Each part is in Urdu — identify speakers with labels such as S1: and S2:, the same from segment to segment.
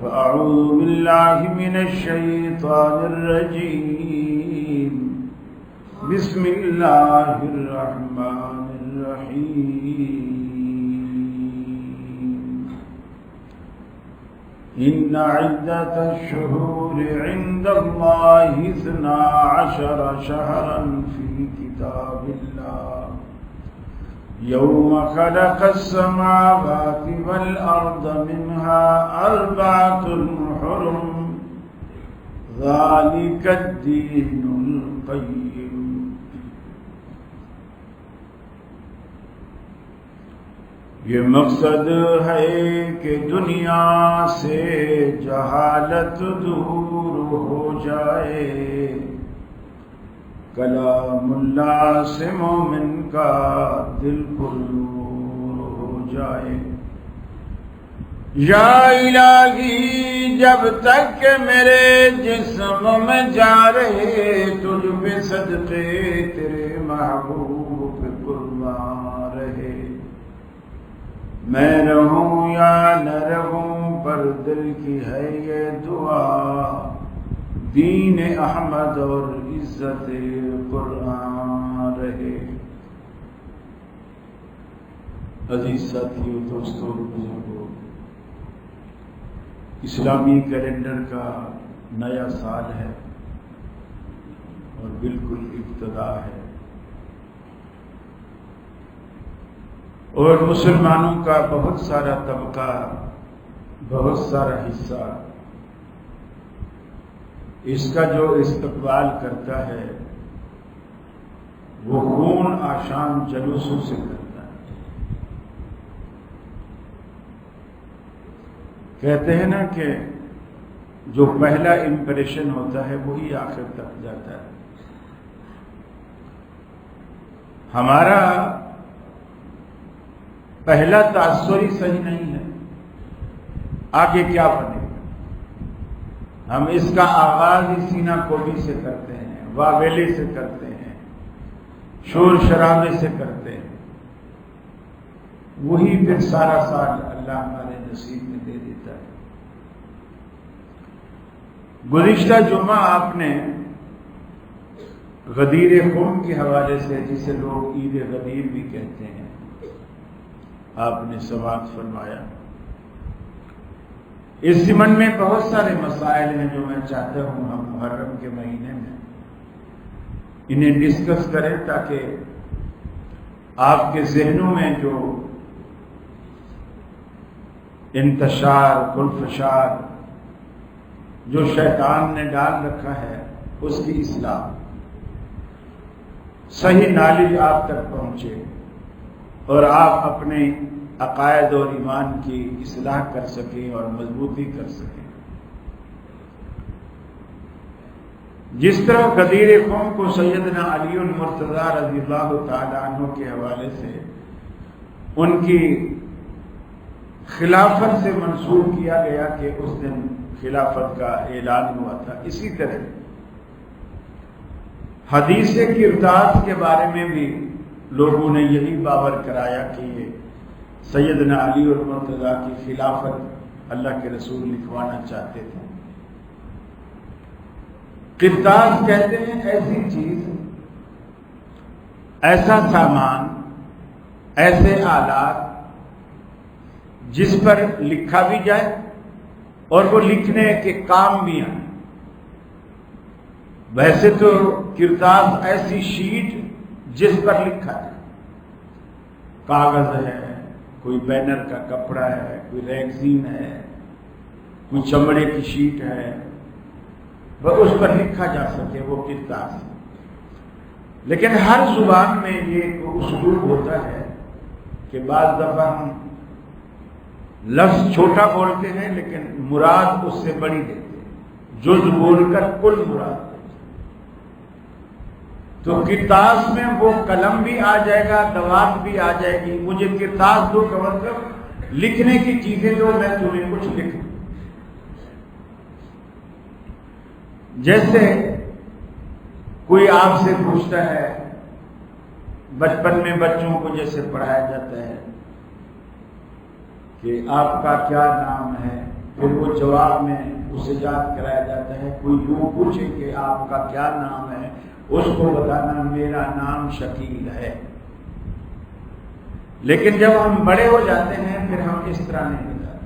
S1: فأعوذ بالله من الشيطان الرجيم بسم الله الرحمن الرحيم إن عدة الشهور عند الله 12 شهرا في كتاب الله يوم خلق السماوات والأرض منها 4 حرم ذلك الدين القيم یہ مقصد ہے کہ دنیا سے جہالت دور ہو جائے، کلام اللہ سے مومن کا دل پر نور ہو جائے۔ یا الہی جب تک کہ میرے جسم میں جا رہے تجھ پہ صدقے تیرے محبوب پہ قربان رہے، میں رہوں یا نہ رہوں پر دل کی ہے یہ دعا، دین احمد اور عزت قرآن رہے۔ عزیز ساتھیو، دوستو، بزرگو، اسلامی کیلنڈر کا نیا سال ہے اور بالکل ابتدا ہے، اور مسلمانوں کا بہت سارا طبقہ، بہت سارا حصہ اس کا جو استقبال کرتا ہے وہ خون آشام جلوسوں سے کرتا ہے۔ کہتے ہیں نا کہ جو پہلا امپریشن ہوتا ہے وہی آخر تک جاتا ہے۔ ہمارا پہلا تاثر ہی صحیح نہیں ہے، آگے کیا بنے گا؟ ہم اس کا آغاز ہی سینہ کوبی سے کرتے ہیں، واویلے سے کرتے ہیں، شور شرابے سے کرتے ہیں، وہی پھر سارا سال اللہ ہمارے نصیب میں دے دیتا ہے۔ گزشتہ جمعہ آپ نے غدیر خم کے حوالے سے، جسے لوگ عید غدیر بھی کہتے ہیں، آپ نے سماعت فرمایا۔ اس ضمن میں بہت سارے مسائل ہیں جو میں چاہتا ہوں ہم محرم کے مہینے میں انہیں ڈسکس کریں، تاکہ آپ کے ذہنوں میں جو انتشار، خلفشار جو شیطان نے ڈال رکھا ہے اس کی اصلاح، صحیح نالج آپ تک پہنچے اور آپ اپنے عقائد اور ایمان کی اصلاح کر سکیں اور مضبوطی کر سکیں۔ جس طرح غدیر قوم کو سیدنا علی المرتضی رضی اللہ تعالی عنہ کے حوالے سے ان کی خلافت سے منسوب کیا گیا کہ اس دن خلافت کا اعلان ہوا تھا، اسی طرح حدیث کرداس کے بارے میں بھی لوگوں نے یہی باور کرایا کہ یہ سیدنا علی اور مرتضیٰ کی خلافت اللہ کے رسول لکھوانا چاہتے تھے۔ قرطاس کہتے ہیں ایسی چیز، ایسا سامان، ایسے آلات جس پر لکھا بھی جائے اور وہ لکھنے کے کام بھی آئے۔ ویسے تو قرطاس ایسی شیٹ جس پر لکھا ہے، کاغذ ہے، کوئی بینر کا کپڑا ہے، کوئی ریگزین ہے، کوئی چمڑے کی شیٹ ہے، وہ اس پر لکھا جا سکے، وہ قرطاس ہے۔ لیکن ہر زبان میں یہ اسلوب ہوتا ہے کہ بعض دفعہ ہم لفظ چھوٹا بولتے ہیں لیکن مراد اس سے بڑی دیتے ہیں، جز بول کر کل مراد دیتے ہیں۔ تو قرطاس میں وہ قلم بھی آ جائے گا، دوات بھی آ جائے گی۔ مجھے قرطاس دو کا مطلب لکھنے کی چیزیں دو، میں تمہیں کچھ لکھوں۔ جیسے کوئی آپ سے پوچھتا ہے، بچپن میں بچوں کو جیسے پڑھایا جاتا ہے کہ آپ کا کیا نام ہے، پھر وہ جواب میں اسے یاد کرایا جاتا ہے. کوئی یوں پوچھے کہ آپ کا کیا نام ہے، اس کو بتانا میرا نام شکیل ہے. لیکن جب ہم بڑے ہو جاتے ہیں پھر ہم اس طرح نہیں بتاتے.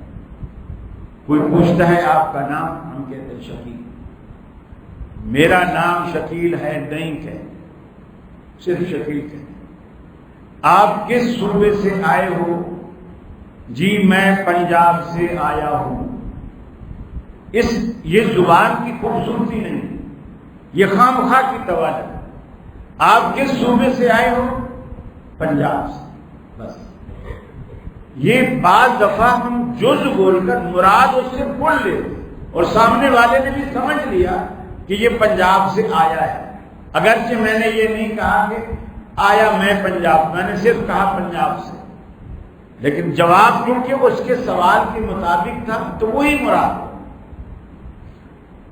S1: کوئی پوچھتا ہے آپ کا نام، ہم کہتے ہیں شکیل. میرا نام شکیل ہے نہیں کہ صرف شکیل کہتے ہیں. آپ کس صوبے سے آئے ہو؟ جی میں پنجاب سے آیا ہوں. یہ زبان کی خوبصورتی نہیں، یہ خام خواہ کی توالت. آپ کس صوبے سے آئے ہو؟ پنجاب سے. بس یہ بعض دفعہ ہم جز بول کر مراد اس سے بول لیتے اور سامنے والے نے بھی سمجھ لیا کہ یہ پنجاب سے آیا ہے. اگرچہ میں نے یہ نہیں کہا کہ آیا میں پنجاب، میں نے صرف کہا پنجاب سے، لیکن جواب کیونکہ اس کے سوال کے مطابق تھا تو وہی مراد.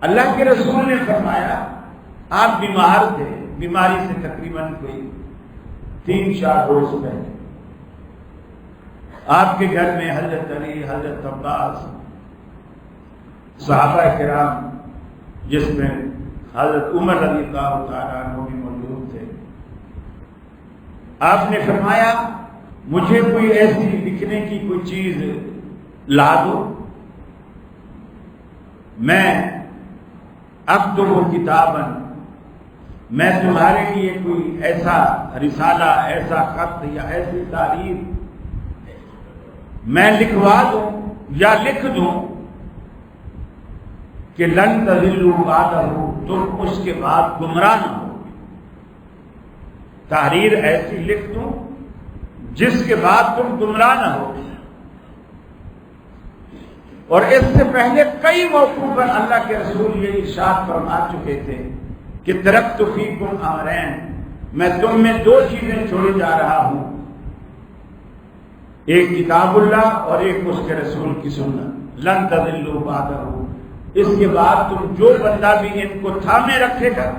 S1: اللہ کے رسول نے فرمایا آپ بیمار تھے، بیماری سے تقریباً کوئی 3-4 روز پہلے آپ کے گھر میں حضرت علی، حضرت عباس، صحابہ کرام جس میں حضرت عمر رضی اللہ تعالیٰ عنہ بھی موجود تھے. آپ نے فرمایا مجھے کوئی ایسی لکھنے کی کوئی چیز لا دو، میں اکتب کتاباً، میں تمہارے لیے کوئی ایسا رسالہ، ایسا خط یا ایسی تحریر میں لکھوا دوں یا لکھ دوں کہ لن تضلوا بعدہ، تم اس کے بعد گمراہ نہ ہو. تحریر ایسی لکھ دوں جس کے بعد تم گمراہ نہ ہو. اور اس سے پہلے کئی موقعوں پر اللہ کے رسول یہ ارشاد فرما چکے تھے کہ ترکت فیکم امرین، میں تم میں 2 چیزیں چھوڑے جا رہا ہوں، ایک کتاب اللہ اور ایک اس کے رسول کی سنت. لن تضلوا بعدہ، اس کے بعد تم جو بندہ بھی ان کو تھامے رکھے گا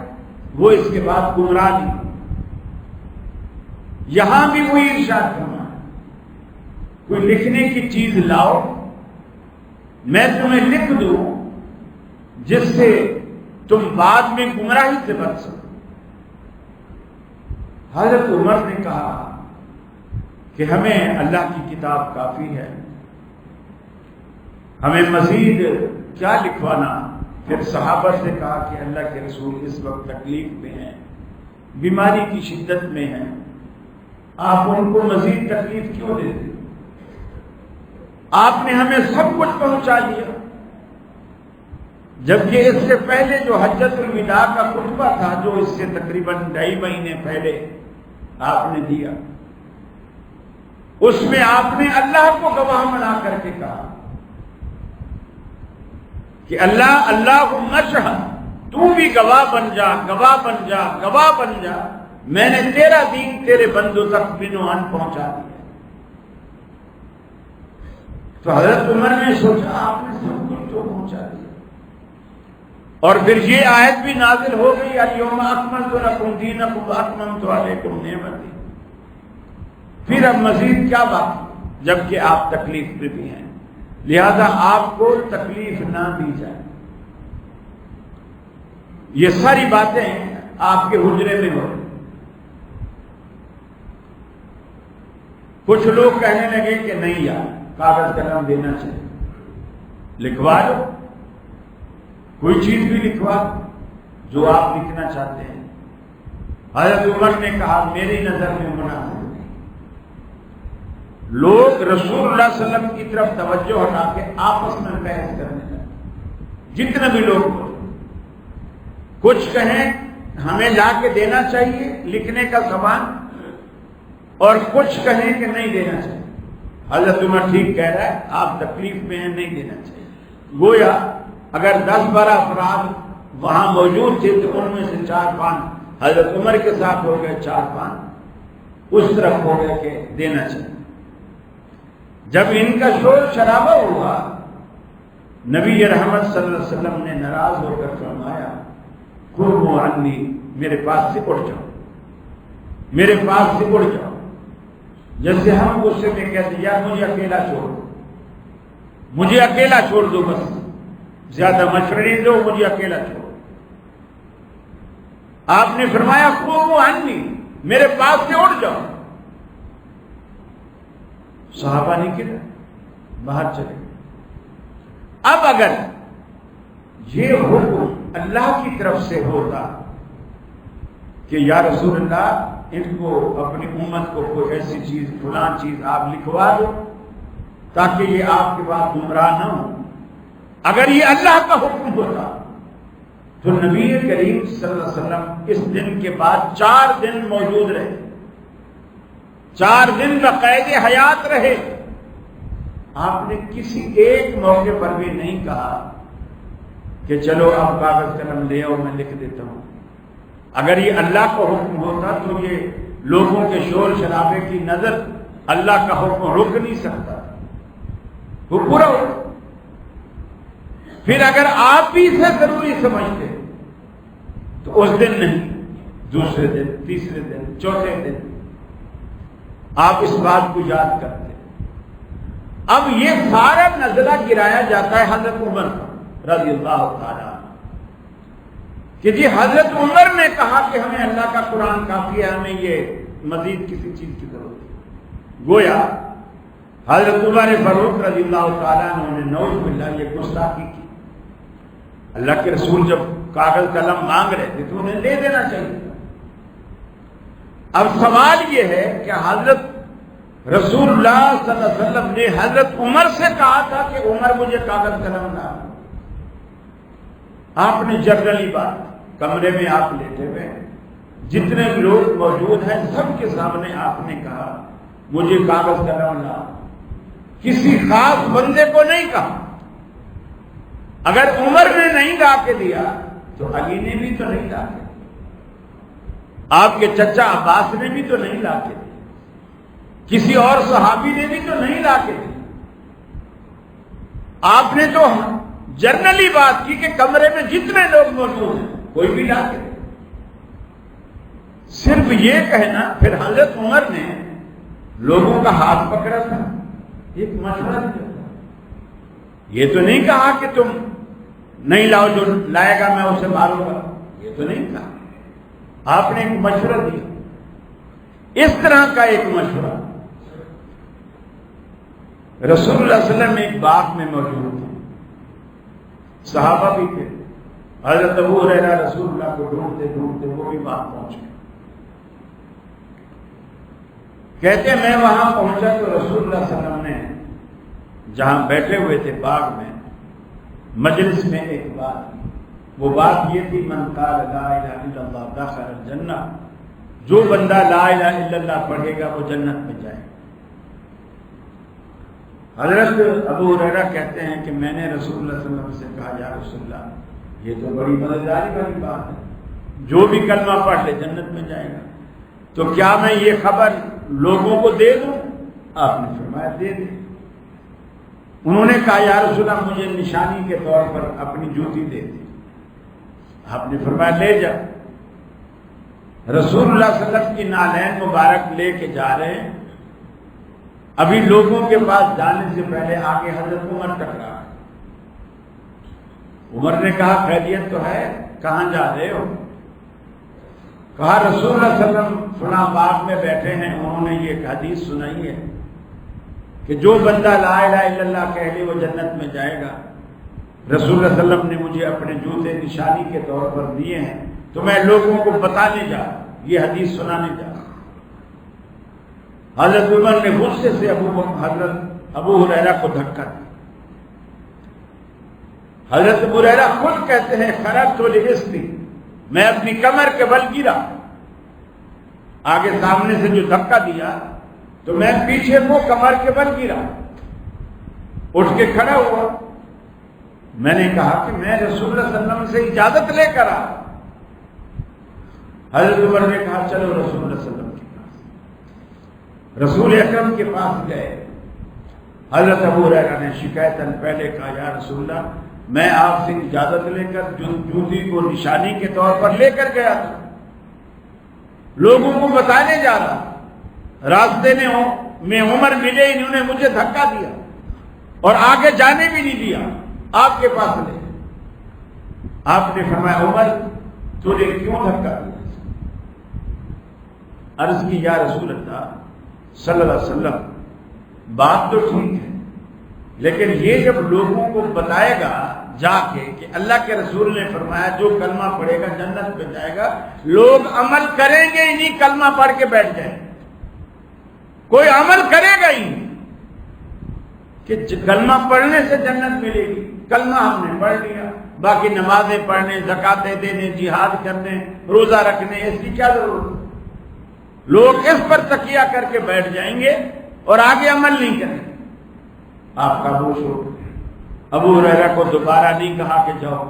S1: وہ اس کے بعد گمراہ نہیں. یہاں بھی وہی ارشاد کرنا، کوئی لکھنے کی چیز لاؤ میں تمہیں لکھ دوں جس سے تم بعد میں گمراہی سے بچ سکو. حضرت عمر نے کہا کہ ہمیں اللہ کی کتاب کافی ہے، ہمیں مزید کیا لکھوانا. پھر صحابہ سے کہا کہ اللہ کے رسول اس وقت تکلیف میں ہیں، بیماری کی شدت میں ہیں، آپ ان کو مزید تکلیف کیوں دیتے؟ آپ نے ہمیں سب کچھ پہنچا دیا. جبکہ اس سے پہلے جو حجۃ الوداع کا خطبہ تھا، جو اس سے تقریباً 2.5 مہینے پہلے آپ نے دیا، اس میں آپ نے اللہ کو گواہ بنا کر کے کہا کہ اللہ اللہم اشہد، تو بھی گواہ بن جا، گواہ بن جا، گواہ بن جا، میں نے تیرا دین تیرے بندوں تک بنوان پہنچا دیا. تو حضرت عمر نے سوچا آپ نے سب کچھ تو پہنچا دیا. اور پھر یہ آیت بھی نازل ہو گئی الیوم اکملت لکم دینکم واتممت علیکم نعمتی. پھر اب مزید کیا باقی جبکہ آپ تکلیف میں بھی ہیں، لہذا آپ کو تکلیف نہ دی جائے. یہ ساری باتیں آپ کے حجرے میں ہو. کچھ لوگ کہنے لگے کہ نہیں یار کاغذ قلم دینا چاہیے، لکھوا دو، کوئی چیز بھی لکھوا دو جو آپ لکھنا چاہتے ہیں. حضرت عمر نے کہا میری نظر میں مناسب نہیں. لوگ رسول اللہ صلی اللہ علیہ وسلم کی طرف توجہ ہٹا کے آپس میں بحث کرنے لگے. جتنے بھی لوگ کچھ کہیں ہمیں لا کے دینا چاہیے لکھنے کا سامان، اور کچھ کہیں کہ نہیں دینا چاہیے. حضرت عمر ٹھیک کہہ رہا ہے، آپ تکلیف میں ہیں، نہیں دینا چاہیے. گویا اگر 10-12 افراد وہاں موجود تھے تو ان میں سے 4-5 حضرت عمر کے ساتھ ہو گئے، 4-5 اس طرف ہو گئے کہ دینا چاہیے. جب ان کا شور شرابہ ہوا، نبی رحمت صلی اللہ علیہ وسلم نے ناراض ہو کر فرمایا قوموا عنی، میرے پاس سے اٹھ جاؤ، میرے پاس سے اٹھ جاؤ. جیسے ہم غصے میں کہتے ہیں یار مجھے اکیلا چھوڑ، مجھے اکیلا چھوڑ دو، بس زیادہ مشورے نہیں دو، مجھے اکیلا چھوڑ۔ آپ نے فرمایا قوموا عنی، میرے پاس سے اٹھ جاؤ۔ صحابہ نہیں کیا، باہر چلے۔ اب اگر یہ حکم اللہ کی طرف سے ہوتا کہ یا رسول اللہ ان کو اپنی امت کو کوئی ایسی چیز فلاں چیز آپ لکھوا دو تاکہ یہ آپ کے بعد گمراہ نہ ہو، اگر یہ اللہ کا حکم ہوتا تو نبی کریم صلی اللہ علیہ وسلم اس دن کے بعد 4 دن موجود رہے، 4 دن بقید حیات رہے۔ آپ نے کسی ایک موقع پر بھی نہیں کہا کہ چلو اب کاغذ قلم لے آؤ میں لکھ دیتا ہوں۔ اگر یہ اللہ کا حکم ہوتا تو یہ لوگوں کے شور شرابے کی نظر اللہ کا حکم رک نہیں سکتا، وہ پورا ہو۔ پھر اگر آپ بھی اسے ضروری سمجھتے تو اس دن نہیں، دوسرے دن، تیسرے دن، چوتھے دن آپ اس بات کو یاد کرتے۔ اب یہ سارا نزلہ گرایا جاتا ہے حضرت عمر رضی اللہ تعالیٰ کہ جی حضرت عمر نے کہا کہ ہمیں اللہ کا قرآن کافی ہے، ہمیں یہ مزید کسی چیز کی ضرورت ہے۔ گویا حضرت عمر فاروق رضی اللہ تعالیٰ نے نعوذ باللہ یہ گستاخی کی۔ اللہ کے رسول جب کاغذ قلم مانگ رہے تھے تو انہیں لے دینا چاہیے۔ اب سوال یہ ہے کہ حضرت رسول اللہ صلی اللہ علیہ وسلم نے حضرت عمر سے کہا تھا کہ عمر مجھے کاغذ قلم لا۔ آپ نے جنرلی بات کمرے میں آپ لیٹے ہوئے، جتنے لوگ موجود ہیں سب کے سامنے آپ نے کہا مجھے کاغذ قلم لا۔ کسی خاص بندے کو نہیں کہا۔ اگر عمر نے نہیں لا کے دیا تو علی نے بھی تو نہیں لا کے دیا، آپ کے چچا عباس نے بھی تو نہیں لا کے دیا، کسی اور صحابی نے بھی تو نہیں لا کے دیا۔ آپ نے تو جنرلی بات کی کہ کمرے میں جتنے لوگ موجود ہیں کوئی بھی لا کے دے۔ صرف یہ کہنا، پھر حضرت عمر نے لوگوں کا ہاتھ پکڑا تھا، ایک مشورہ دیا تھا۔ یہ تو نہیں کہا کہ تم نہیں لاؤ، جو لائے گا میں اسے ماروں گا، یہ تو نہیں کہا۔ آپ نے ایک مشورہ دیا۔ اس طرح کا ایک مشورہ رسول اللہ صلی اللہ علیہ وسلم ایک باغ میں موجود تھے، صحابہ بھی تھے، حضرت ابو ہریرہ رسول اللہ کو ڈھونڈتے ڈھونڈتے وہ بھی باغ پہنچ گئے۔ کہتے ہیں میں وہاں پہنچا تو رسول اللہ صلی اللہ علیہ وسلم نے جہاں بیٹھے ہوئے تھے باغ میں مجلس میں ایک بات کی۔ وہ بات یہ تھی من قال لا الہ الا اللہ دخل الجنہ، جو بندہ لا الہ الا اللہ پڑھے گا وہ جنت میں جائے گا۔ حضرت ابو ہریرہ کہتے ہیں کہ میں نے رسول اللہ صلی اللہ علیہ وسلم سے کہا یا رسول اللہ یہ تو بڑی مددگاری والی بات ہے، جو بھی کلمہ پڑھ لے جنت میں جائے گا، تو کیا میں یہ خبر لوگوں کو دے دوں؟ آپ نے فرمایا دے دیں۔ انہوں نے کہا یا رسول اللہ مجھے نشانی کے طور پر اپنی جوتی دے دی۔ آپ نے فرمایا لے جا۔ رسول اللہ صلی اللہ علیہ وسلم کی نالین مبارک لے کے جا رہے ہیں، ابھی لوگوں کے پاس جانے سے پہلے آگے حضرت عمر ٹکرا۔ عمر نے کہا خیریت تو ہے، کہاں جا رہے ہو؟ کہا رسول اللہ صلی اللہ علیہ وسلم فلاں باغ میں بیٹھے ہیں، انہوں نے یہ حدیث سنائی ہے کہ جو بندہ لا الہ الا اللہ کہہ لے وہ جنت میں جائے گا۔ رسول اللہ صلی اللہ علیہ وسلم نے مجھے اپنے جوتے نشانی کے طور پر دیے ہیں، تو میں لوگوں کو بتانے جا رہا، یہ حدیث سنانے جا رہا۔ حضرت عمر نے غصے سے حضرت ابو ہریرہ کو دھکا دیا۔ حضرت ابو ہریرہ خود کہتے ہیں خرجت لرزقی، میں اپنی کمر کے بل گرا۔ آگے سامنے سے جو دھکا دیا تو میں پیچھے کو کمر کے بل گرا، اٹھ کے کھڑا ہوا۔ میں نے کہا کہ میں رسول اللہ صلی اللہ علیہ وسلم سے اجازت لے کر آ۔ حضرت عمر نے کہا چلو رسول اللہ صلی اللہ علیہ وسلم کے پاس۔ رسول اکرم کے پاس گئے۔ حضرت ابو ہریرہ نے شکایتاً پہلے کہا یا رسول اللہ میں آپ سے اجازت لے کر جوتی کو نشانی کے طور پر لے کر گیا تھا، لوگوں کو بتانے جا رہا، راستے میں عمر ملے، انہوں نے مجھے دھکا دیا۔ اور آگے جانے بھی نہیں دیا، آپ کے پاس لے۔ آپ نے فرمایا عمر تو نے کیوں دھکا دیا؟ عرض کی یا رسول اللہ صلی اللہ علیہ وسلم بات تو ٹھیک ہے، لیکن یہ جب لوگوں کو بتائے گا جا کے کہ اللہ کے رسول نے فرمایا جو کلمہ پڑھے گا جنت میں جائے گا، لوگ عمل کریں گے ہی نہیں، کلمہ پڑھ کے بیٹھ جائیں، کوئی عمل کرے گا ہی نہیں کہ کلمہ پڑھنے سے جنت ملے گی۔ کلمہ ہم نے پڑھ لیا، باقی نمازیں پڑھنے، زکاتیں دینے، جہاد کرنے، روزہ رکھنے، اس کی کیا ضرورت ہے؟ لوگ اس پر تکیہ کر کے بیٹھ جائیں گے اور آگے عمل نہیں کریں گے۔ آپ کا ہوش ہو گیا۔ ابو ہریرہ کو دوبارہ نہیں کہا کہ جاؤ،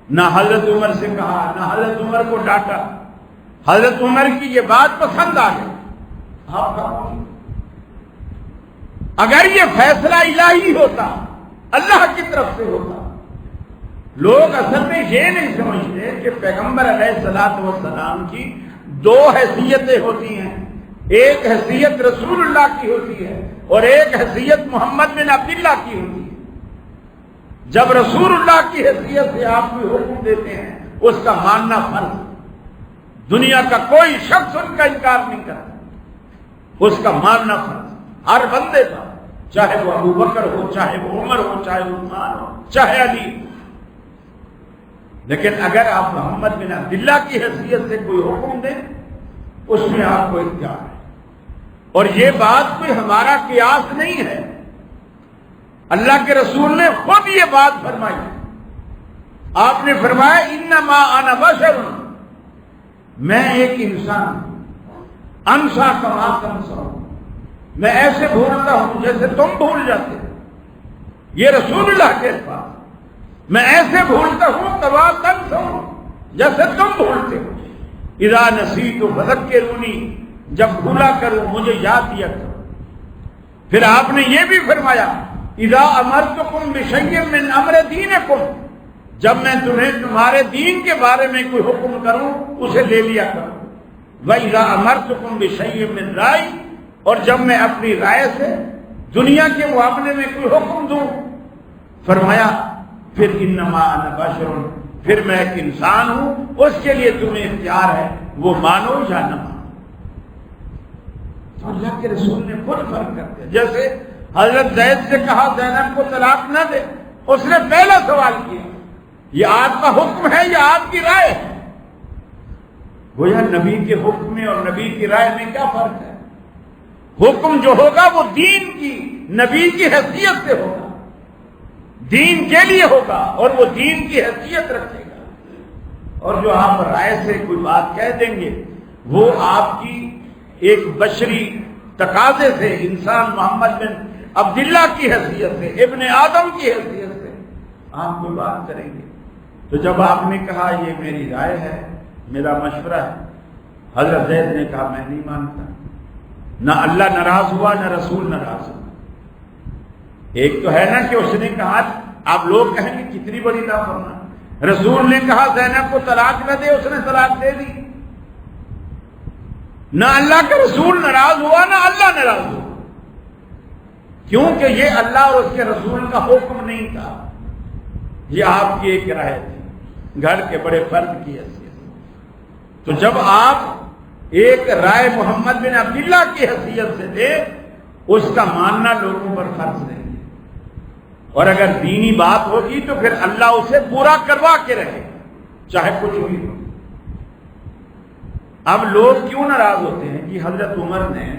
S1: نہ حضرت عمر سے کہا، نہ حضرت عمر کو ڈانٹا، حضرت عمر کی یہ بات پسند آ گئی۔ آپ کا ہوش ہو۔ اگر یہ فیصلہ الہی ہوتا، اللہ کی طرف سے ہوتا، لوگ اصل میں یہ نہیں سمجھتے کہ پیغمبر علیہ الصلوۃ والسلام کی دو حیثیتیں ہوتی ہیں، ایک حیثیت رسول اللہ کی ہوتی ہے اور ایک حیثیت محمد بن عبداللہ کی ہوتی ہے۔ جب رسول اللہ کی حیثیت سے آپ کوئی حکم دیتے ہیں اس کا ماننا فرض ہے، دنیا کا کوئی شخص ان کا انکار نہیں کرتا، اس کا ماننا فرض ہر بندے کا، چاہے وہ ابو بکر ہو، چاہے وہ عمر ہو، چاہے وہ عثمان ہو، چاہے علی۔ لیکن اگر آپ محمد بن عبداللہ کی حیثیت سے کوئی حکم دیں اس میں آپ کو اختیار ہے، اور یہ بات کوئی ہمارا قیاس نہیں ہے، اللہ کے رسول نے خود یہ بات فرمائی۔ آپ نے فرمایا انما انا بشر، میں ایک انسان ہوں، انسا کما تنسا، میں ایسے بھولتا ہوں جیسے تم بھول جاتے ہو، یہ رسول اللہ کے الفاظ، میں ایسے بھولتا ہوں کما تنسا جیسے تم بھولتے ہو، اذا نسیت فذکرونی، جب بھولا کروں مجھے یاد دیا کرو۔ پھر آپ نے یہ بھی فرمایا اذا امرتکم بشیء من امر دینکم، جب میں تمہیں تمہارے دین کے بارے میں کوئی حکم کروں اسے لے لیا کرو، وَإِذَا أَمَرْتُكُمْ بِشَيْءٍ مِّن رَأْيٍ، اور جب میں اپنی رائے سے دنیا کے معاملے میں کوئی حکم دوں، فرمایا پھر انما انا بشر، پھر میں ایک انسان ہوں، اس کے لیے تمہیں اختیار ہے وہ مانو یا نہ مانو۔ تو اللہ کے رسول نے خود فرق کر دیا۔ جیسے حضرت زید سے کہا زینب کو طلاق نہ دے، اس نے پہلا سوال کیا یہ آپ کا حکم ہے یا آپ کی رائے ہے؟ گویا نبی کے حکم میں اور نبی کی رائے میں کیا فرق ہے؟ حکم جو ہوگا وہ دین کی، نبی کی حیثیت سے ہوگا، دین کے لیے ہوگا اور وہ دین کی حیثیت رکھے گا، اور جو آپ رائے سے کوئی بات کہہ دیں گے وہ آپ کی ایک بشری تقاضے سے، انسان محمد بن عبداللہ کی حیثیت سے، ابن آدم کی حیثیت سے آپ کوئی بات کریں گے۔ تو جب آپ نے کہا یہ میری رائے ہے، میرا مشورہ ہے، حضرت زید نے کہا میں نہیں مانتا، نہ اللہ ناراض ہوا نہ رسول ناراض ہوا۔ ایک تو ہے نا کہ اس نے کہا، آپ لوگ کہیں گے کتنی بڑی نافرمانی، رسول نے کہا زینب کو طلاق نہ دے، اس نے طلاق دے دی، نہ اللہ کا رسول ناراض ہوا نہ اللہ ناراض ہوا، کیونکہ یہ اللہ اور اس کے رسول کا حکم نہیں تھا، یہ آپ کی ایک رائے تھی، گھر کے بڑے فرد کی حیثیت۔ تو جب آپ ایک رائے محمد بن عبداللہ کی حیثیت سے دے، اس کا ماننا لوگوں پر فرض نہیں ہے، اور اگر دینی بات ہوگی تو پھر اللہ اسے پورا کروا کے رہے چاہے کچھ بھی ہو۔ اب لوگ کیوں ناراض ہوتے ہیں کہ حضرت عمر نے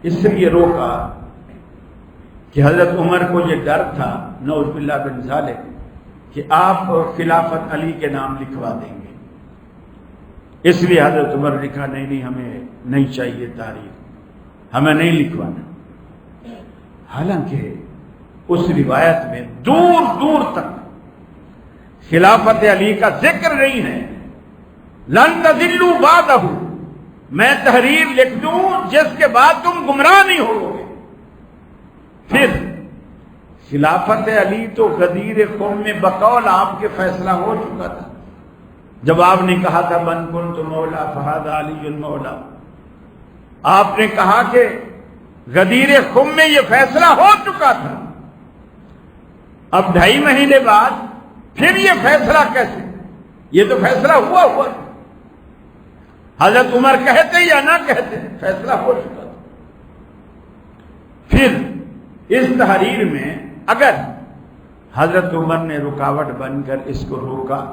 S1: اس لیے روکا کہ حضرت عمر کو یہ ڈر تھا نعوذ باللہ بن ذالک کہ آپ خلافت علی کے نام لکھوا دیں گے، اس لیے حضرت عمر لکھا نہیں ہمیں نہیں چاہیے تاریخ، ہمیں نہیں لکھوانا۔ حالانکہ اس روایت میں دور دور تک خلافت علی کا ذکر نہیں ہے۔ لن تضلوا بعدہ، میں تحریر لکھ دوں جس کے بعد تم گمراہ نہیں ہوگے۔ پھر خلافت علی تو غدیر قوم میں بقول آپ کے فیصلہ ہو چکا تھا، جب آپ نے کہا تھا من کنت مولا فہذا علی المولا، آپ نے کہا کہ غدیر قوم میں یہ فیصلہ ہو چکا تھا اب 2.5 مہینے بعد پھر یہ فیصلہ کیسے؟ یہ تو فیصلہ ہوا حضرت عمر کہتے یا نہ کہتے فیصلہ ہو چکا تھا۔ پھر اس تحریر میں اگر حضرت عمر نے رکاوٹ بن کر اس کو روکا،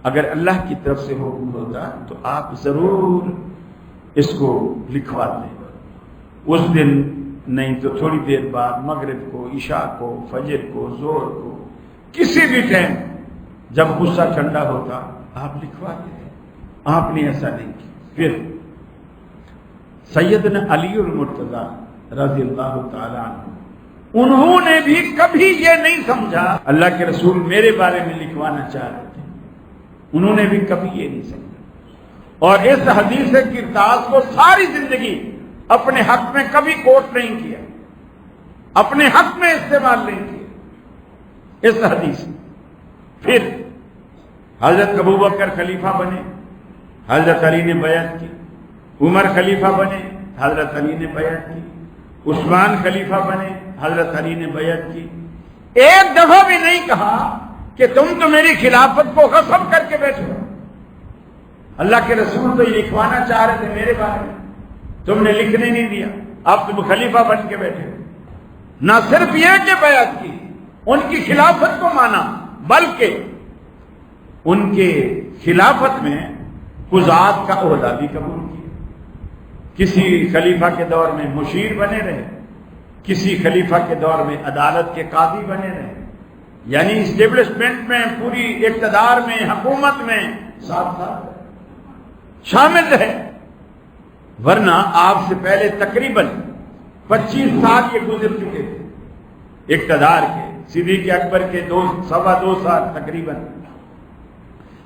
S1: اگر اللہ کی طرف سے حکم ہوتا تو آپ ضرور اس کو لکھوا دیں، اس دن نہیں تو تھوڑی دیر بعد، مغرب کو، عشاء کو، فجر کو، ظہر کو، کسی بھی ٹائم جب غصہ ٹھنڈا ہوتا آپ لکھوا دیتے۔ آپ نے ایسا نہیں کیا۔ پھر سیدنا علی المرتضیٰ رضی اللہ تعالی عنہ، انہوں نے بھی کبھی یہ نہیں سمجھا اللہ کے رسول میرے بارے میں لکھوانا چاہ رہے تھے، انہوں نے بھی کبھی یہ نہیں سمجھا، اور اس حدیث کرتاس کو ساری زندگی اپنے حق میں کبھی کوٹ نہیں کیا، اپنے حق میں استعمال نہیں کیا اس حدیث میں۔ پھر حضرت ابو بکر خلیفہ بنے، حضرت علی نے بیعت کی، عمر خلیفہ بنے، حضرت علی نے بیعت کی، عثمان خلیفہ بنے، حضرت علی نے بیعت کی۔ ایک دفعہ بھی نہیں کہا کہ تم تو میری خلافت کو غصب کر کے بیٹھے ہو، اللہ کے رسول تو یہ لکھوانا چاہ رہے تھے میرے بارے میں، تم نے لکھنے نہیں دیا، اب تم خلیفہ بن کے بیٹھے ہو۔ نہ صرف یہ کہ بیعت کی، ان کی خلافت کو مانا، بلکہ ان کے خلافت میں قضات کا عہدہ بھی قبول کیا۔ کسی خلیفہ کے دور میں مشیر بنے رہے، کسی خلیفہ کے دور میں عدالت کے قاضی بنے رہے، یعنی اسٹیبلشمنٹ میں، پوری اقتدار میں، حکومت میں ساتھ ساتھ شامل رہے۔ ورنہ آپ سے پہلے تقریباً 25 سال یہ گزر چکے تھے اقتدار کے، صدیق اکبر کے 2.25 سال تقریباً،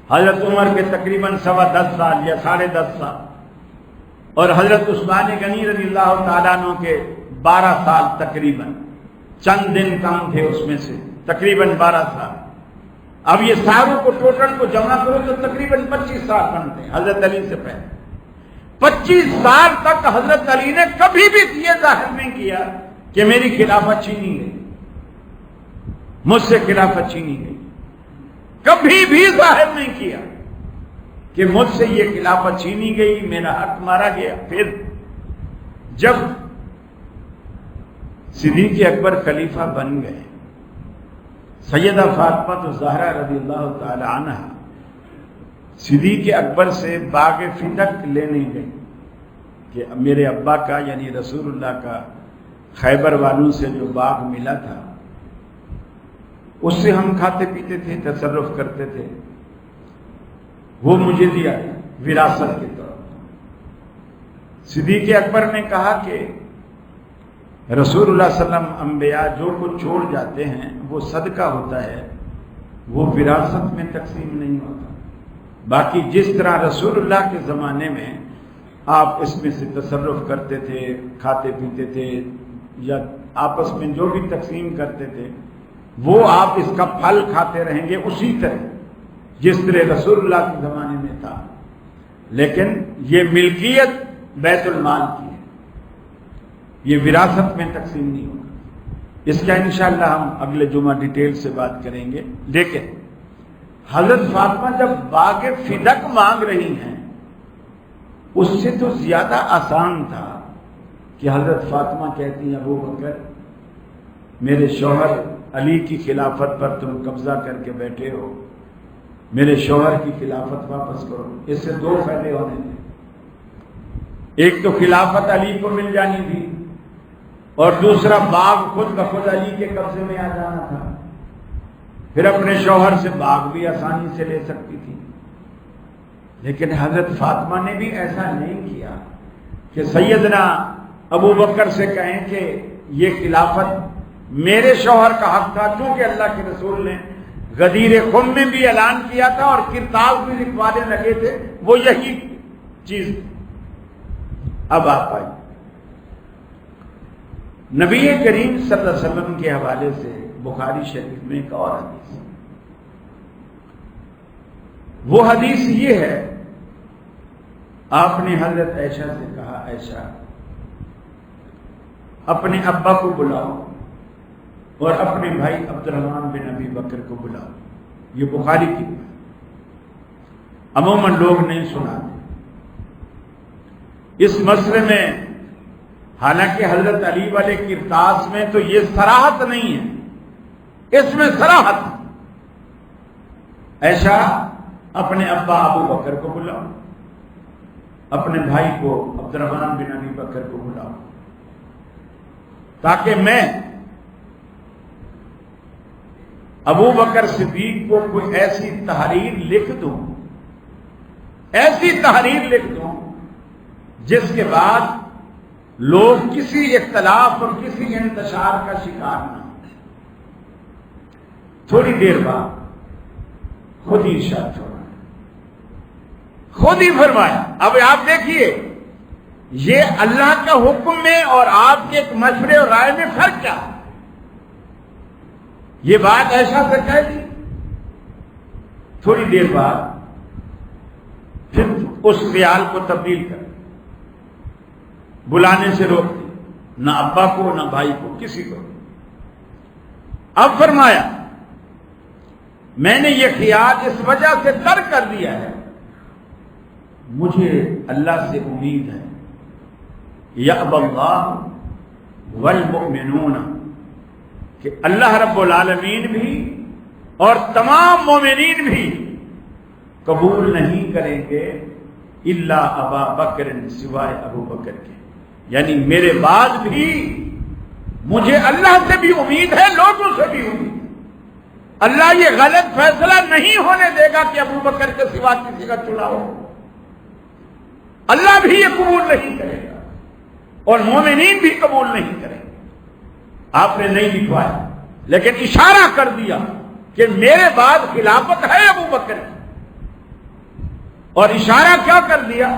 S1: حضرت عمر کے تقریباً 10.25 سال یا 10.5 سال، اور حضرت عثمان غنی رضی اللہ تعالیٰ عنہ کے 12 سال تقریباً، چند دن کم تھے اس میں سے، تقریباً 12 سال۔ اب یہ ساروں کو ٹوٹل کو جمع کرو تو تقریباً 25 سال بنتے ہیں حضرت علی سے پہلے۔ 25 سال تک حضرت علی نے کبھی بھی یہ ظاہر نہیں کیا کہ میری خلافت چھینی گئی، مجھ سے خلافت چھینی گئی، کبھی بھی ظاہر نہیں کیا کہ مجھ سے یہ خلافت چھینی گئی، میرا حق مارا گیا۔ پھر جب صدیق اکبر خلیفہ بن گئے، سیدہ فاطمہ الزہرا رضی اللہ تعالی عنہ صدیق اکبر سے باغ فدق لینے گئی کہ میرے ابا کا یعنی رسول اللہ کا خیبر والوں سے جو باغ ملا تھا اس سے ہم کھاتے پیتے تھے، تصرف کرتے تھے، وہ مجھے دیا وراثت کے طور پر۔ صدیق اکبر نے کہا کہ رسول اللہ صلی اللہ علیہ وسلم انبیاء جو کچھ چھوڑ جاتے ہیں وہ صدقہ ہوتا ہے، وہ وراثت میں تقسیم نہیں ہوتا۔ باقی جس طرح رسول اللہ کے زمانے میں آپ اس میں سے تصرف کرتے تھے، کھاتے پیتے تھے، یا آپس میں جو بھی تقسیم کرتے تھے وہ آپ اس کا پھل کھاتے رہیں گے اسی طرح جس طرح رسول اللہ کے زمانے میں تھا، لیکن یہ ملکیت بیت المال کی ہے، یہ وراثت میں تقسیم نہیں ہوگا۔ اس کا انشاءاللہ ہم اگلے جمعہ ڈیٹیل سے بات کریں گے۔ لیکن حضرت فاطمہ جب باغ فدق مانگ رہی ہیں، اس سے تو زیادہ آسان تھا کہ حضرت فاطمہ کہتی ہیں ابو بکر میرے شوہر علی کی خلافت پر تم قبضہ کر کے بیٹھے ہو، میرے شوہر کی خلافت واپس کرو۔ اس سے دو فائدے ہونے تھے، ایک تو خلافت علی کو مل جانی تھی، اور دوسرا باغ خود بخود علی کے قبضے میں آ جانا تھا، پھر اپنے شوہر سے باغ بھی آسانی سے لے سکتی تھی۔ لیکن حضرت فاطمہ نے بھی ایسا نہیں کیا کہ سیدنا ابو بکر سے کہیں کہ یہ خلافت میرے شوہر کا حق تھا، کیونکہ اللہ کے رسول نے غدیر خم میں بھی اعلان کیا تھا اور کرتاس بھی لکھوانے لگے تھے، وہ یہی چیز تھی۔ اب آپ آئیے نبی کریم صلی اللہ علیہ وسلم کے حوالے سے بخاری شریف میں ایک اور حدیث، وہ حدیث یہ ہے، آپ نے حضرت عائشہ سے کہا عائشہ اپنے ابا کو بلاؤ، اور اپنے بھائی عبد الرحمن بن ابی بکر کو بلاؤ. یہ بخاری کی عموماً لوگ نہیں سناتے اس مسئلے میں. حالانکہ حضرت علی والے کرتاس میں تو یہ صراحت نہیں ہے، اس میں صراحت. ایشا اپنے ابا ابو بکر کو بلاؤ، اپنے بھائی کو عبد الرحمن بن ابی بکر کو بلاؤ، تاکہ میں ابو بکر صدیق کو کوئی ایسی تحریر لکھ دوں، ایسی تحریر لکھ دوں جس کے بعد لوگ کسی اختلاف اور کسی انتشار کا شکار نہ ہوں. تھوڑی دیر بعد خود ہی ارشاد فرمایا، خود ہی فرمایا. اب آپ دیکھیے یہ اللہ کا حکم میں اور آپ کے ایک مشورے اور رائے میں فرق کیا. یہ بات ایسا سے کہہ دی، تھوڑی دیر بعد پھر اس خیال کو تبدیل کر بلانے سے روک دی، نہ ابا کو نہ بھائی کو کسی کو. اب فرمایا میں نے یہ خیال اس وجہ سے ترک کر دیا ہے، مجھے اللہ سے امید ہے یأبی اللہ والمؤمنون، کہ اللہ رب العالمین بھی اور تمام مومنین بھی قبول نہیں کریں گے الا ابا بکر، سوائے ابو بکر کے. یعنی میرے بعد بھی مجھے اللہ سے بھی امید ہے، لوگوں سے بھی امید ہے. اللہ یہ غلط فیصلہ نہیں ہونے دے گا کہ ابو بکر کے سوا کسی کا چناؤ ہو. اللہ بھی یہ قبول نہیں کرے گا اور مومنین بھی قبول نہیں کریں گے. آپ نے نہیں لکھوایا لیکن اشارہ کر دیا کہ میرے بعد خلافت ہے ابو بکر کی. اور اشارہ کیا کر دیا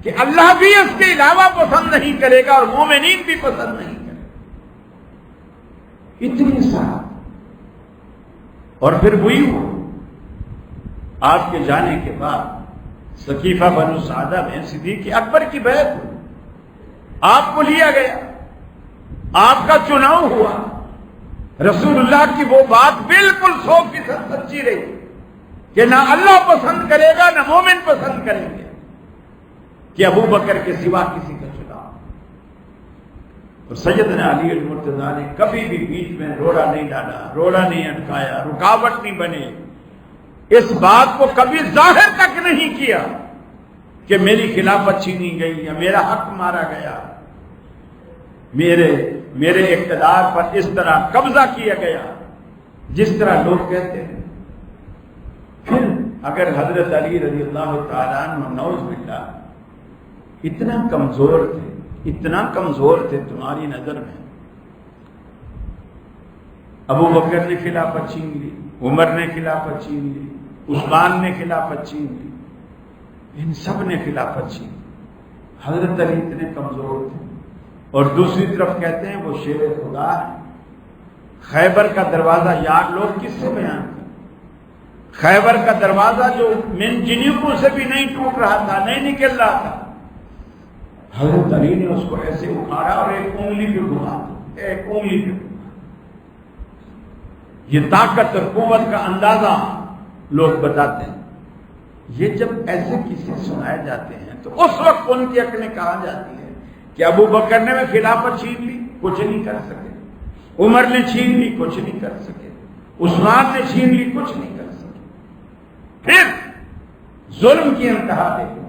S1: کہ اللہ بھی اس کے علاوہ پسند نہیں کرے گا اور مومنین بھی پسند نہیں کرے گا. اتنی سات. اور پھر وہی ہو آپ کے جانے کے بعد ثقیفہ بنو سعدہ میں صدیق اکبر کی بیعت ہوئی، آپ کو لیا گیا، آپ کا چناؤ ہوا. رسول اللہ کی وہ بات بالکل 100% سچی رہی کہ نہ اللہ پسند کرے گا نہ مومن پسند کریں گے کہ ابو بکر کے سوا کسی کا چناؤ. اور سیدنا علی المرتضیٰ نے کبھی بھی بیچ میں روڑا نہیں ڈالا، روڑا نہیں اٹکایا، رکاوٹ نہیں بنے. اس بات کو کبھی ظاہر تک نہیں کیا کہ میری خلافت چھینی گئی یا میرا حق مارا گیا، میرے اقتدار پر اس طرح قبضہ کیا گیا جس طرح لوگ کہتے ہیں. پھر اگر حضرت علی رضی اللہ تعالیٰ عنہ نعوذ باللہ اتنا کمزور تھے تمہاری نظر میں، ابو بکر نے خلافت چھین لی، عمر نے خلافت چھین لی، عثمان نے خلافت چھین لی، ان سب نے خلافت چھین لی. حضرت علی اتنے کمزور تھے. اور دوسری طرف کہتے ہیں وہ شیر خدا ہے. خیبر کا دروازہ یار لوگ کس سے بیان کریں؟ خیبر کا دروازہ جو من جنیپور سے بھی نہیں ٹوٹ رہا تھا، نہیں نکل رہا تھا، حضرت علی نے اس کو ایسے اکھاڑا اور ایک انگلی پہ گھما دی، ایک انگلی پہ گھما. یہ طاقت اور قوت کا اندازہ لوگ بتاتے ہیں. یہ جب ایسے کسی سنائے جاتے ہیں تو اس وقت ان کی عقلیں کہاں جاتی ہے کہ ابو بکر نے خلافت چھین لی، کچھ نہیں کر سکے، عمر نے چھین لی، کچھ نہیں کر سکے، عثمان نے چھین لی، کچھ نہیں کر سکے. پھر ظلم کی انتہا دیکھو،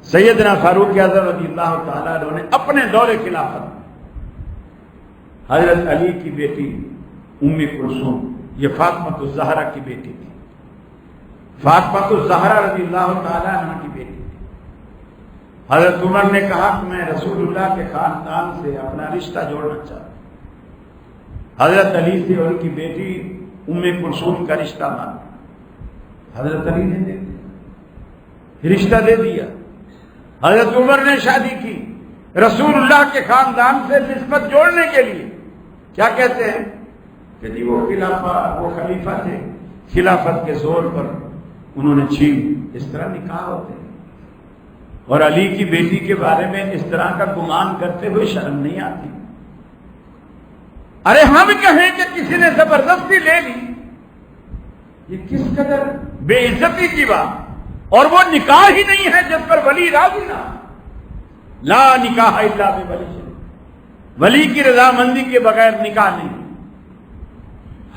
S1: سیدنا فاروق اعظم رضی اللہ تعالیٰ عنہ نے اپنے دور خلافت حضرت علی کی بیٹی ام کلثوم، یہ فاطمہ الزہرا کی بیٹی تھی، فاطمہ الزہرا رضی اللہ تعالیٰ عنہ کی بیٹی تھی. حضرت عمر نے کہا کہ میں رسول اللہ کے خاندان سے اپنا رشتہ جوڑنا چاہتا ہوں. حضرت علی سے ان کی بیٹی ام کلثوم کا رشتہ مانگا. حضرت علی نے دے دیا، رشتہ دے دیا. حضرت عمر نے شادی کی رسول اللہ کے خاندان سے نسبت جوڑنے کے لیے. کیا کہتے ہیں کہ جی وہ خلیفہ تھے، خلافت کے زور پر انہوں نے چھین. اس طرح نکاح ہوتے ہیں. اور علی کی بیٹی کے بارے میں اس طرح کا گمان کرتے ہوئے شرم نہیں آتی. ارے ہم کہیں کہ کسی نے زبردستی لے لی، یہ کس قدر بے عزتی کی بات، اور وہ نکاح ہی نہیں ہے جس پر ولی راضی نہ۔ لا نکاح الا بولی، ولی کی رضامندی کے بغیر نکاح نہیں۔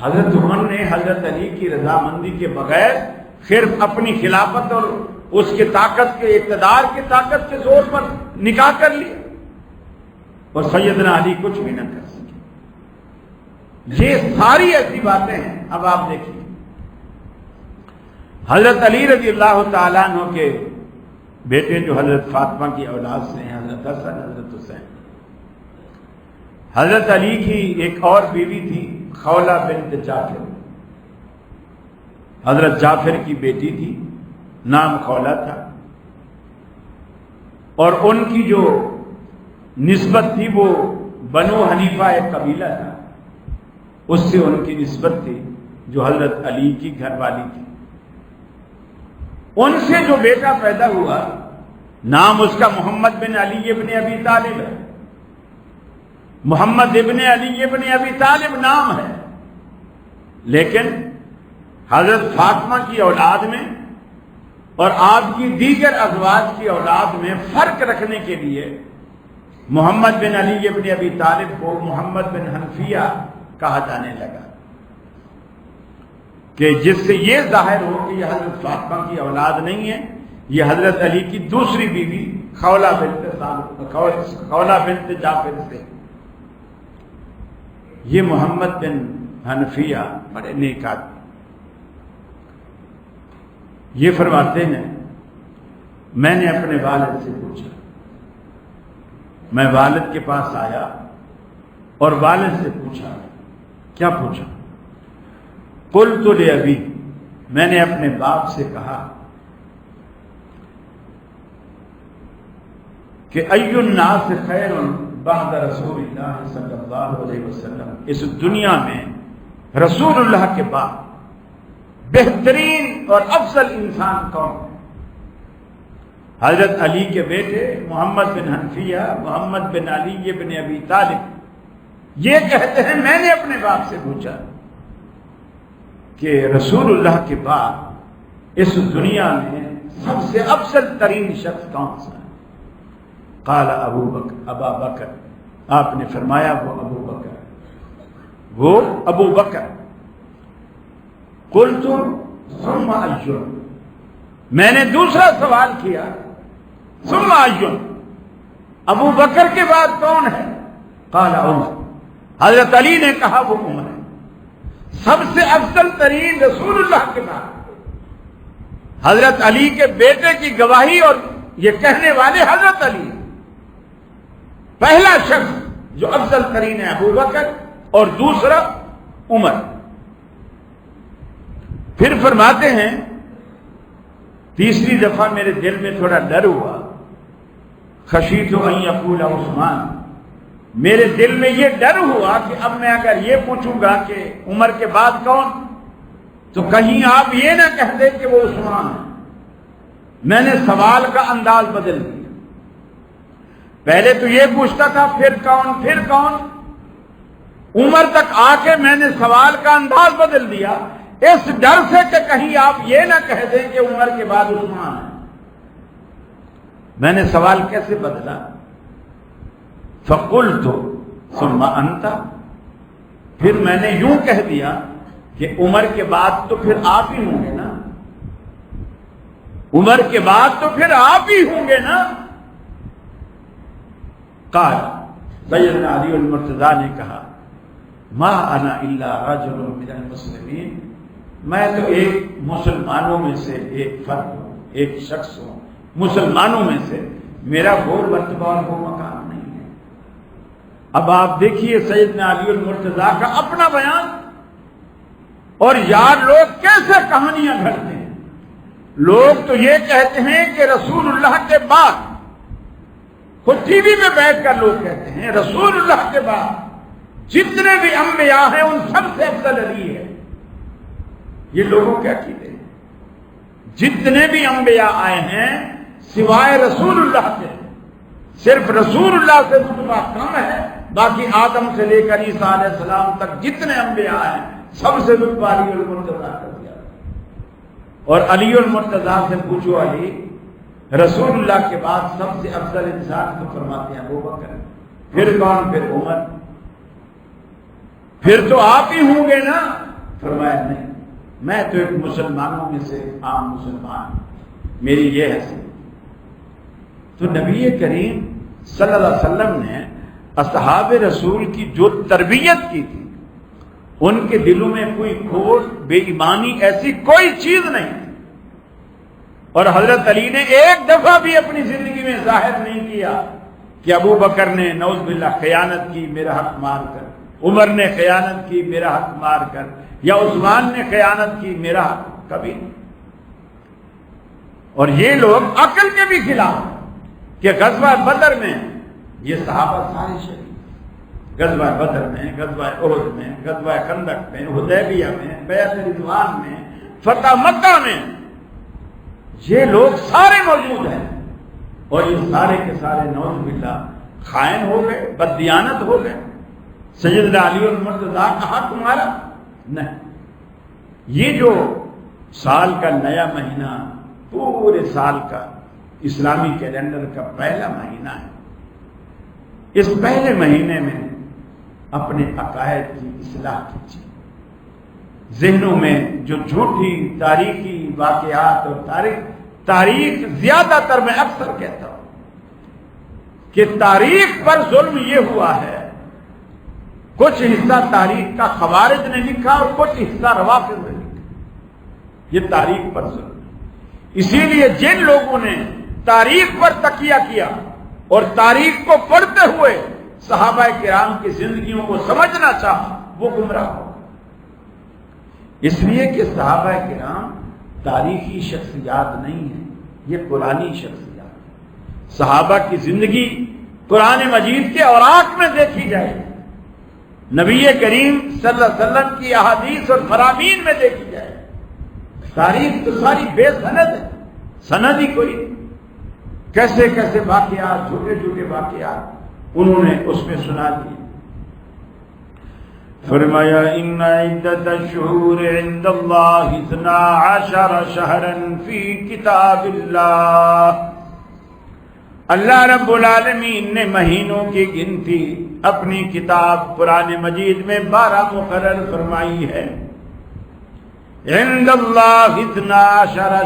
S1: حضرت عمر نے حضرت علی کی رضامندی کے بغیر صرف اپنی خلافت اور اس کے طاقت کے اقتدار کی طاقت کے زور پر نکاح کر لیا، اور سیدنا علی کچھ بھی نہ کر سکے۔ یہ ساری ایسی باتیں ہیں۔ اب آپ دیکھیے حضرت علی رضی اللہ تعالیٰ عنہ کے بیٹے جو حضرت فاطمہ کی اولاد سے ہیں، حضرت حسن، حضرت حسین۔ حضرت علی کی ایک اور بیوی تھی خولہ بنت جعفر، حضرت جعفر کی بیٹی تھی، نام خولہ تھا، اور ان کی جو نسبت تھی وہ بنو حنیفہ ایک قبیلہ تھا، اس سے ان کی نسبت تھی جو حضرت علی کی گھر والی تھی۔ ان سے جو بیٹا پیدا ہوا نام اس کا محمد بن علی ابن ابی طالب ہے، محمد ابن علی ابن ابی طالب نام ہے، لیکن حضرت فاطمہ کی اولاد میں اور آپ کی دیگر ازواج کی اولاد میں فرق رکھنے کے لیے محمد بن علی ابن ابی طالب کو محمد بن حنفیہ کہا جانے لگا، کہ جس سے یہ ظاہر ہو کہ یہ حضرت فاطمہ کی اولاد نہیں ہے، یہ حضرت علی کی دوسری بیوی خولہ بنت جعفر سے۔ یہ محمد بن حنفیہ بڑے نیک آدمی، یہ فرماتے ہیں میں نے اپنے والد سے پوچھا، میں والد کے پاس آیا اور والد سے پوچھا، کیا پوچھا؟ قلت لأبی، میں نے اپنے باپ سے کہا کہ ای الناس خیر بعد رسول اللہ صلی اللہ علیہ وسلم، اس دنیا میں رسول اللہ کے بعد بہترین اور افضل انسان کون ہے؟ حضرت علی کے بیٹے محمد بن حنفیہ، محمد بن علی بن ابی طالب یہ کہتے ہیں میں نے اپنے باپ سے پوچھا کہ رسول اللہ کے بعد اس دنیا میں سب سے افضل ترین شخص کون سا ہے؟ قال ابو بکر، ابا بکر، آپ نے فرمایا وہ ابو بکر، وہ ابو بکر۔ قلت ثم ای، میں نے دوسرا سوال کیا ثم ای، ابو بکر کے بعد کون ہے؟ قال عمر، حضرت علی نے کہا وہ عمر ہے۔ سب سے افضل ترین رسول اللہ کے بعد حضرت علی کے بیٹے کی گواہی، اور یہ کہنے والے حضرت علی، پہلا شخص جو افضل ترین ہے ابو بکر اور دوسرا عمر۔ پھر فرماتے ہیں تیسری دفعہ میرے دل میں تھوڑا ڈر ہوا، خشیت ان یقول عثمان، میرے دل میں یہ ڈر ہوا کہ اب میں اگر یہ پوچھوں گا کہ عمر کے بعد کون، تو کہیں آپ یہ نہ کہہ دیں کہ وہ عثمان ہے۔ میں نے سوال کا انداز بدل دیا، پہلے تو یہ پوچھتا تھا پھر کون پھر کون، عمر تک آ کے میں نے سوال کا انداز بدل دیا اس ڈر سے کہ کہیں آپ یہ نہ کہہ دیں کہ عمر کے بعد عثمان ہے۔ میں نے سوال کیسے بدلا؟ فقلت ثم انت، پھر میں نے یوں کہہ دیا کہ عمر کے بعد تو پھر آپ ہی ہوں گے نا، عمر کے بعد تو پھر آپ ہی ہوں گے نا۔ قال، سیدنا علی المرتضیٰ نے کہا، ما انا الا رجل من المسلمین، میں تو ایک مسلمانوں میں سے ایک فرد ہوں، ایک شخص ہوں، مسلمانوں میں سے، میرا وہ مرتبہ اور وہ مقام نہیں ہے۔ اب آپ دیکھیے سیدنا علی المرتضیٰ کا اپنا بیان، اور یار لوگ کیسے کہانیاں گھڑتے ہیں۔ لوگ تو یہ کہتے ہیں کہ رسول اللہ کے بعد، خود ٹی وی میں بیٹھ کر لوگ کہتے ہیں رسول اللہ کے بعد جتنے بھی انبیاء ہیں ان سب سے افضل علی ہے۔ یہ لوگوں کے عقیدے ہیں، جتنے بھی انبیاء آئے ہیں سوائے رسول اللہ کے، صرف رسول اللہ سے رتبہ کم ہے باقی آدم سے لے کر عیسیٰ علیہ السلام تک جتنے انبیاء ہیں سب سے لطف علی المرتضیٰ کر دیا. اور علی المرتضیٰ سے پوچھو، علی رسول اللہ کے بعد سب سے افضل انسان کو فرماتے ہیں ابوبکر، پھر کون؟ پھر عمر، پھر تو آپ ہی ہوں گے نا؟ فرمایا نہیں، میں تو ایک مسلمانوں میں سے عام مسلمان، میری یہ حیثیت. تو نبی کریم صلی اللہ علیہ وسلم نے اصحاب رسول کی جو تربیت کی تھی، ان کے دلوں میں کوئی کھوٹ، بے ایمانی ایسی کوئی چیز نہیں. اور حضرت علی نے ایک دفعہ بھی اپنی زندگی میں ظاہر نہیں کیا کہ ابو بکر نے نعوذ باللہ خیانت کی میرا حق مار کر، عمر نے خیانت کی میرا حق مار کر، یا عثمان نے خیانت کی میرا حق، کبھی نہیں. اور یہ لوگ عقل کے بھی خلاف ہیں کہ غزوہ بدر میں یہ صحابہ سارے شہید، غزوہ بدر میں، غزوہ احد میں، غزوہ خندق میں، حدیبیہ میں، بیعت رضوان میں، فتح مکہ میں، یہ لوگ سارے موجود ہیں. اور یہ سارے کے سارے نعوذ باللہ خائن ہو گئے، بددیانت ہو گئے. سیدنا علی المرتضیٰ کا حق تمہارا نہیں. یہ جو سال کا نیا مہینہ، پورے سال کا اسلامی کیلنڈر کا پہلا مہینہ ہے، اس پہلے مہینے میں اپنے عقائد کی اصلاح کیجیے. ذہنوں میں جو جھوٹی تاریخی واقعات اور تاریخ زیادہ تر میں اکثر کہتا ہوں کہ تاریخ پر ظلم یہ ہوا ہے، کچھ حصہ تاریخ کا خوارج نے لکھا اور کچھ حصہ روافض نے لکھا، یہ تاریخ پر ظلم. اسی لیے جن لوگوں نے تاریخ پر تکیہ کیا اور تاریخ کو پڑھتے ہوئے صحابہ کرام کی زندگیوں کو سمجھنا چاہا، وہ گمراہ ہو. اس لیے کہ صحابہ کرام تاریخی شخصیات نہیں ہیں، یہ قرآنی شخصیات. صحابہ کی زندگی قرآن مجید کے اوراق میں دیکھی جائے، نبی کریم صلی اللہ علیہ وسلم کی احادیث اور فرامین میں دیکھی جائے. تاریخ تو ساری بے سند ہے، سند ہی کوئی. کیسے کیسے واقعات، جھوٹے جھوٹے واقعات انہوں نے اس میں سنا دیے. فرمایا ان عدت الشہور عند اللہ 12 شہرا فی کتاب اللہ. اللہ رب العالمین نے مہینوں کی گنتی اپنی کتاب قرآن مجید میں 12 مقرر فرمائی ہے. عند اللہ 12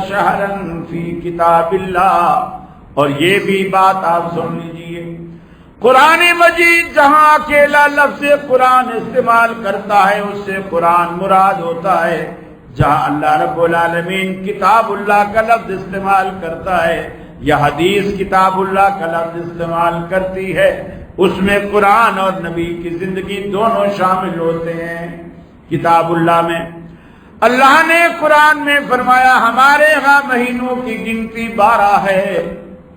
S1: شہرا فی کتاب اللہ. اور یہ بھی بات آپ سن لیجئے، قرآن مجید جہاں اکیلا لفظ قرآن استعمال کرتا ہے اس سے قرآن مراد ہوتا ہے. جہاں اللہ رب العالمین کتاب اللہ کا لفظ استعمال کرتا ہے یا حدیث کتاب اللہ کا لفظ استعمال کرتی ہے، اس میں قرآن اور نبی کی زندگی دونوں شامل ہوتے ہیں. کتاب اللہ میں اللہ نے قرآن میں فرمایا ہمارے ہاں مہینوں کی گنتی 12 ہے،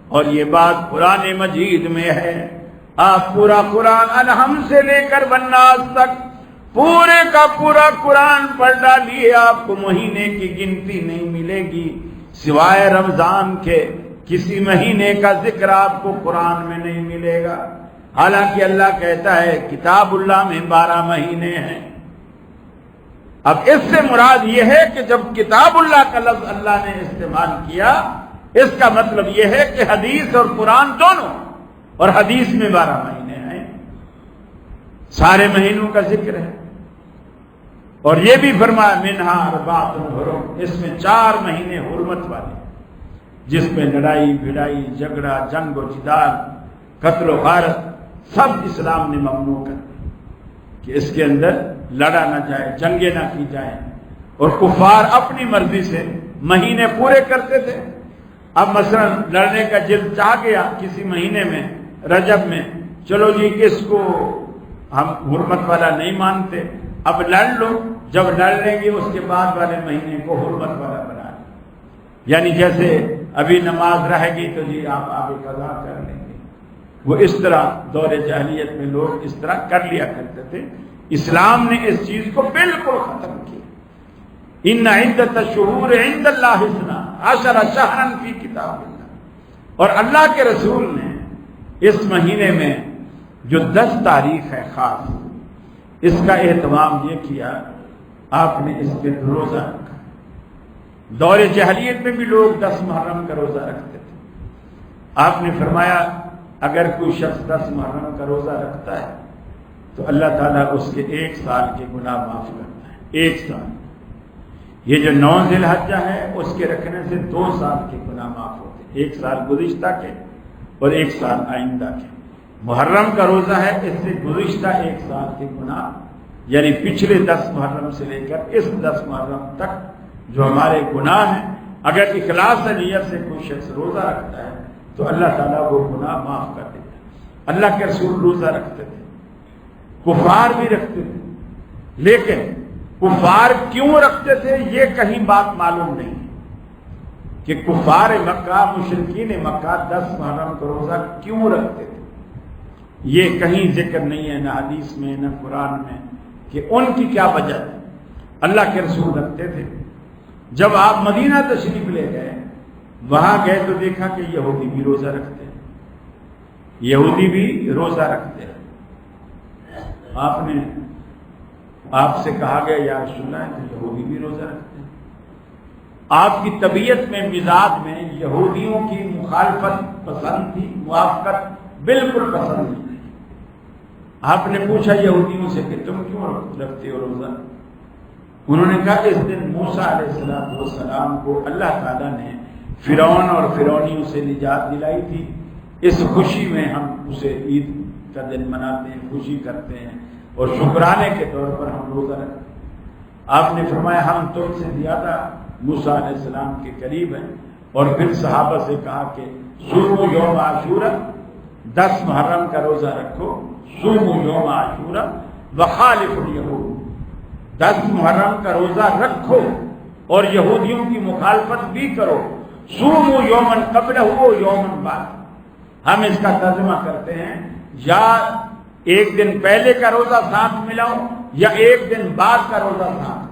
S1: اور یہ بات قرآن مجید میں ہے. آپ پورا قرآن الحم سے لے کر والناس تک پورے کا پورا قرآن پڑھ ڈالیے، آپ کو مہینے کی گنتی نہیں ملے گی سوائے رمضان کے. کسی مہینے کا ذکر آپ کو قرآن میں نہیں ملے گا، حالانکہ اللہ کہتا ہے کتاب اللہ میں 12 مہینے ہیں. اب اس سے مراد یہ ہے کہ جب کتاب اللہ کا لفظ اللہ نے استعمال کیا، اس کا مطلب یہ ہے کہ حدیث اور قرآن دونوں، اور حدیث میں 12 مہینے ہیں، سارے مہینوں کا ذکر ہے. اور یہ بھی فرمایا منہا اربعۃ حرم، اس میں 4 مہینے حرمت والے، جس میں لڑائی بھڑائی، جھگڑا، جنگ و جدال، قتل و غارت سب اسلام نے ممنوع کر دی کہ اس کے اندر لڑا نہ جائے، جنگیں نہ کی جائیں. اور کفار اپنی مرضی سے مہینے پورے کرتے تھے. اب مثلا لڑنے کا جلد چاہ گیا کسی مہینے میں، رجب میں، چلو جی کس کو ہم حرمت والا نہیں مانتے، اب لڑ لو، جب لڑ لیں گے اس کے بعد والے مہینے کو حرمت والا بنا لیں. یعنی جیسے ابھی نماز رہے گی تو جی آپ آگے قضا کر لیں گے. وہ اس طرح دور جاہلیت میں لوگ اس طرح کر لیا کرتے تھے. اسلام نے اس چیز کو بالکل ختم کیا. ان عدت الشہور عند اللہ 12 شہرا فی کتاب اللہ. اور اللہ کے رسول نے اس مہینے میں جو 10 تاریخ ہے خاص، اس کا اہتمام یہ کیا آپ نے اس پہ روزہ رکھا۔ دور جاہلیت میں بھی لوگ 10 محرم کا روزہ رکھتے تھے۔ آپ نے فرمایا اگر کوئی شخص 10 محرم کا روزہ رکھتا ہے تو اللہ تعالیٰ اس کے 1 سال کے گناہ معاف کرتا ہے۔ 1 سال، یہ جو 9 ذی الحجہ ہے اس کے رکھنے سے 2 سال کے گناہ معاف ہوتے ہیں، 1 سال گزشتہ کے اور 1 سال آئندہ کے۔ محرم کا روزہ ہے، اس سے گزشتہ 1 سال کے گناہ، یعنی پچھلے 10 محرم سے لے کر اس 10 محرم تک جو ہمارے گناہ ہیں، اگر اخلاص نیت سے کوئی شخص روزہ رکھتا ہے تو اللہ تعالیٰ وہ گناہ معاف کر دیتا ہے۔ اللہ کے رسول روزہ رکھتے تھے، کفار بھی رکھتے تھے، لیکن کفار کیوں رکھتے تھے یہ کہیں بات معلوم نہیں کہ کفار مکہ، مشرکین مکہ 10 محرم کا روزہ کیوں رکھتے تھے، یہ کہیں ذکر نہیں ہے، نہ حدیث میں نہ قرآن میں کہ ان کی کیا وجہ ہے۔ اللہ کے رسول رکھتے تھے۔ جب آپ مدینہ تشریف لے گئے، وہاں گئے تو دیکھا کہ یہودی بھی روزہ رکھتے ہیں، یہودی بھی روزہ رکھتے ہیں۔ آپ سے کہا گیا یا رسول اللہ کہ یہودی بھی روزہ رکھتے ہیں۔ آپ کی طبیعت میں، مزاج میں یہودیوں کی مخالفت پسند تھی، موافقت بالکل پسند نہیں۔ آپ نے پوچھا یہودیوں سے کہ تم کیوں رکھتے ہو روزہ؟ انہوں نے کہا اس دن موسیٰ علیہ السلام کو اللہ تعالیٰ نے فرعون اور فرعونیوں سے نجات دلائی تھی، اس خوشی میں ہم اسے عید کا دن مناتے ہیں، خوشی کرتے ہیں اور شکرانے کے طور پر ہم روزہ رکھتے ہیں۔ آپ نے فرمایا ہم تم سے زیادہ موسیٰ علیہ السلام کے قریب ہیں، اور پھر صحابہ سے کہا کہ صوموا یوم عاشورہ، 10 محرم کا روزہ رکھو، صوموا یوم عاشورہ وخالفوا الیہود، 10 محرم کا روزہ رکھو اور یہودیوں کی مخالفت بھی کرو، صوموا یومن قبلہ و یومن بعد۔ ہم اس کا ترجمہ کرتے ہیں یا ایک دن پہلے کا روزہ ساتھ ملاؤ یا ایک دن بعد کا روزہ ساتھ۔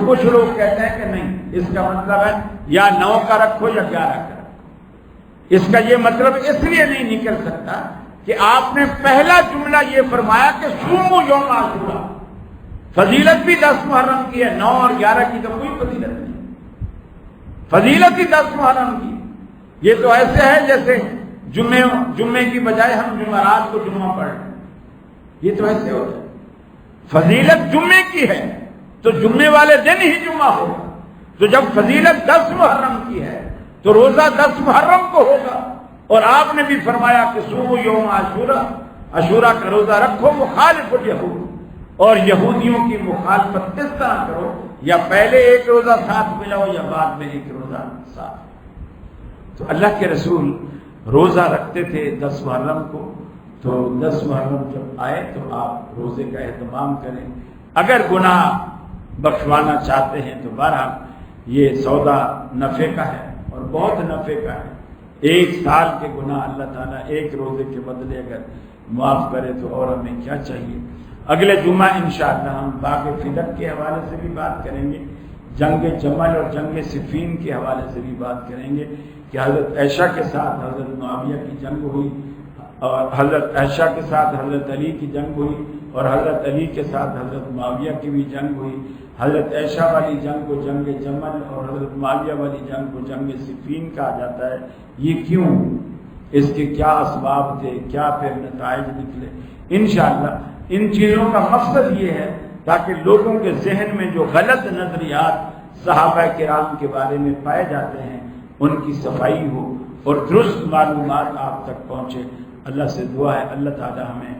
S1: کچھ لوگ کہتے ہیں کہ نہیں، اس کا مطلب ہے یا 9 کا رکھو یا 11 کا رکھو۔ اس کا یہ مطلب اس لیے نہیں نکل سکتا کہ آپ نے پہلا جملہ یہ فرمایا کہ صوموا یوم عاشورہ، فضیلت بھی 10 محرم کی ہے، 9 اور 11 کی تو کوئی فضیلت نہیں، فضیلت ہی 10 محرم کی۔ یہ تو ایسے ہے جیسے جمعے کی بجائے ہم جمعرات کو جمعہ پڑھ رہے ہیں، یہ تو ایسے ہوتا ہے۔ فضیلت جمعے کی ہے تو جمعے والے دن ہی جمعہ ہوگا، تو جب فضیلت 10 محرم کی ہے تو روزہ 10 محرم کو ہوگا۔ اور آپ نے بھی فرمایا کہ صوموا یوم عاشورہ، عاشورہ کا روزہ رکھو، مخالف الیہود، اور یہودیوں کی مخالفت اس طرح کرو، یا پہلے ایک روزہ ساتھ ملاؤ یا بعد میں ایک روزہ ساتھ۔ تو اللہ کے رسول روزہ رکھتے تھے 10 محرم کو، تو 10 محرم جب آئے تو آپ روزے کا اہتمام کریں۔ اگر گناہ بخشوانا چاہتے ہیں تو بہرحال یہ سودا نفع کا ہے اور بہت نفع کا ہے۔ 1 سال کے گناہ اللہ تعالیٰ ایک روزے کے بدلے اگر معاف کرے تو اور ہمیں کیا چاہیے۔ اگلے جمعہ انشاءاللہ ہم باغ فدق کے حوالے سے بھی بات کریں گے، جنگ جمل اور جنگ صفین کے حوالے سے بھی بات کریں گے کہ حضرت عائشہ کے ساتھ حضرت معاویہ کی جنگ ہوئی، اور حضرت عائشہ کے ساتھ حضرت علی کی جنگ ہوئی، اور حضرت علی کے ساتھ حضرت معاویہ کی بھی جنگ ہوئی۔ حضرت عائشہ والی جنگ کو جنگ جمل اور حضرت معاویہ والی جنگ کو جنگ صفین کہا جاتا ہے۔ یہ کیوں؟ اس کے کیا اسباب تھے، کیا پھر نتائج نکلے؟ انشاءاللہ ان چیزوں کا مقصد یہ ہے تاکہ لوگوں کے ذہن میں جو غلط نظریات صحابہ کرام کے بارے میں پائے جاتے ہیں ان کی صفائی ہو اور درست معلومات آپ تک پہنچے۔ اللہ سے دعا ہے اللہ تعالی ہمیں